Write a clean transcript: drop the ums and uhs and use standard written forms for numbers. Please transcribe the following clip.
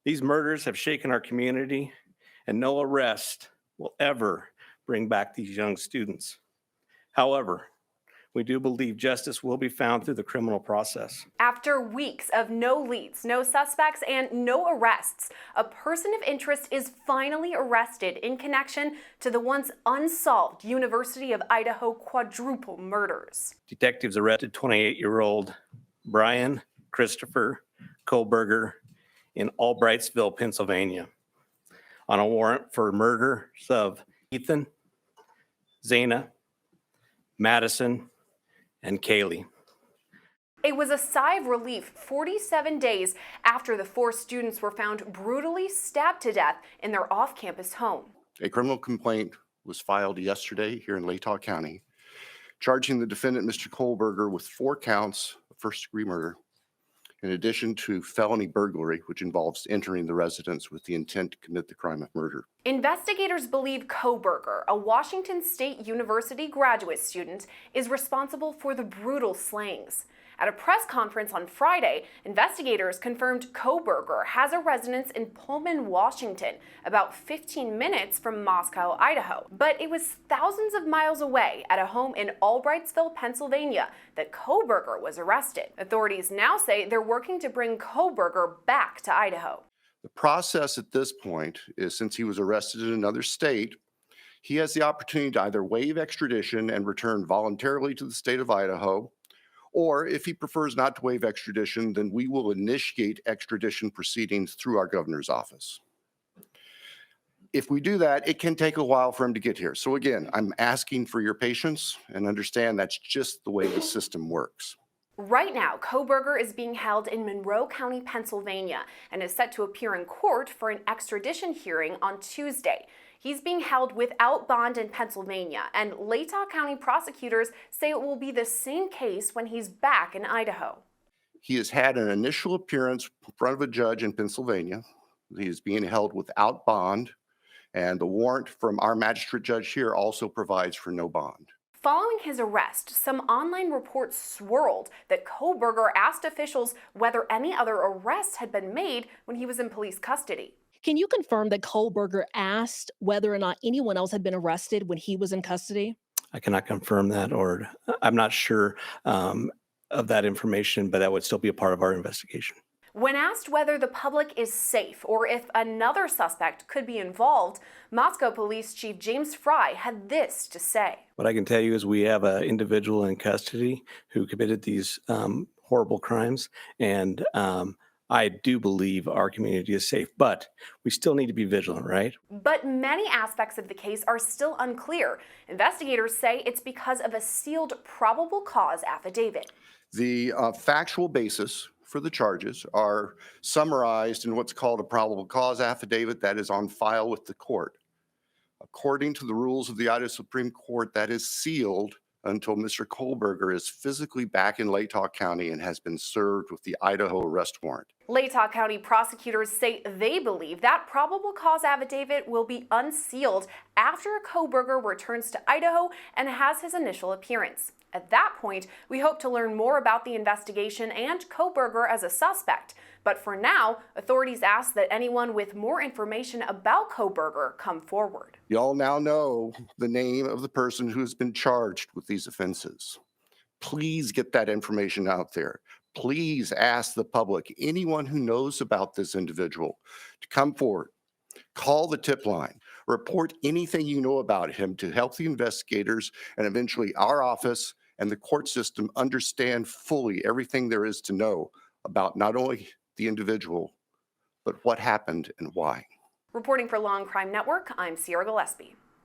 These murders have shaken our community, and no arrest will ever bring back these young students. However, we do believe justice will be found through the criminal process. After weeks of no leads, no suspects, and no arrests, a person of interest is finally arrested in connection to the once unsolved University of Idaho quadruple murders. Detectives arrested 28-year-old Bryan Christopher Kohberger in Albrightsville, Pennsylvania, on a warrant for murders of Ethan, Zana, Madison, and Kaylee. It was a sigh of relief 47 days after the four students were found brutally stabbed to death in their off-campus home. A criminal complaint was filed yesterday here in Latah County, charging the defendant, Mr. Kohberger, with 4 counts of first-degree murder, in addition to felony burglary, which involves entering the residence with the intent to commit the crime of murder. Investigators believe Kohberger, a Washington State University graduate student, is responsible for the brutal slayings. At a press conference on Friday, investigators confirmed Kohberger has a residence in Pullman, Washington, about 15 minutes from Moscow, Idaho. But it was thousands of miles away at a home in Albrightsville, Pennsylvania, that Kohberger was arrested. Authorities now say they're working to bring Kohberger back to Idaho. The process at this point is, since he was arrested in another state, he has the opportunity to either waive extradition and return voluntarily to the state of Idaho, or if he prefers not to waive extradition, then we will initiate extradition proceedings through our governor's office. If we do that, it can take a while for him to get here. So again, I'm asking for your patience and understand that's just the way the system works. Right now, Kohberger is being held in Monroe County, Pennsylvania, and is set to appear in court for an extradition hearing on Tuesday. He's being held without bond in Pennsylvania, and Latah County prosecutors say it will be the same case when he's back in Idaho. He has had an initial appearance in front of a judge in Pennsylvania. He is being held without bond, and the warrant from our magistrate judge here also provides for no bond. Following his arrest, some online reports swirled that Kohberger asked officials whether any other arrests had been made when he was in police custody. Can you confirm that Kohberger asked whether or not anyone else had been arrested when he was in custody? I cannot confirm that, or I'm not sure of that information, but that would still be a part of our investigation. When asked whether the public is safe or if another suspect could be involved, Moscow Police Chief James Fry had this to say. What I can tell you is we have an individual in custody who committed these horrible crimes, and I do believe our community is safe, but we still need to be vigilant, right? But many aspects of the case are still unclear. Investigators say it's because of a sealed probable cause affidavit. The factual basis for the charges are summarized in what's called a probable cause affidavit that is on file with the court. According to the rules of the Idaho Supreme Court, that is sealed until Mr. Kohberger is physically back in Latah County and has been served with the Idaho arrest warrant. Latah County prosecutors say they believe that probable cause affidavit will be unsealed after Kohberger returns to Idaho and has his initial appearance. At that point, we hope to learn more about the investigation and Kohberger as a suspect. But for now, authorities ask that anyone with more information about Kohberger come forward. You all now know the name of the person who has been charged with these offenses. Please get that information out there. Please ask the public, anyone who knows about this individual, to come forward. Call the tip line. Report anything you know about him to help the investigators and eventually our office and the court system understand fully everything there is to know about not only the individual, but what happened and why. Reporting for Law&Crime Network, I'm Sierra Gillespie.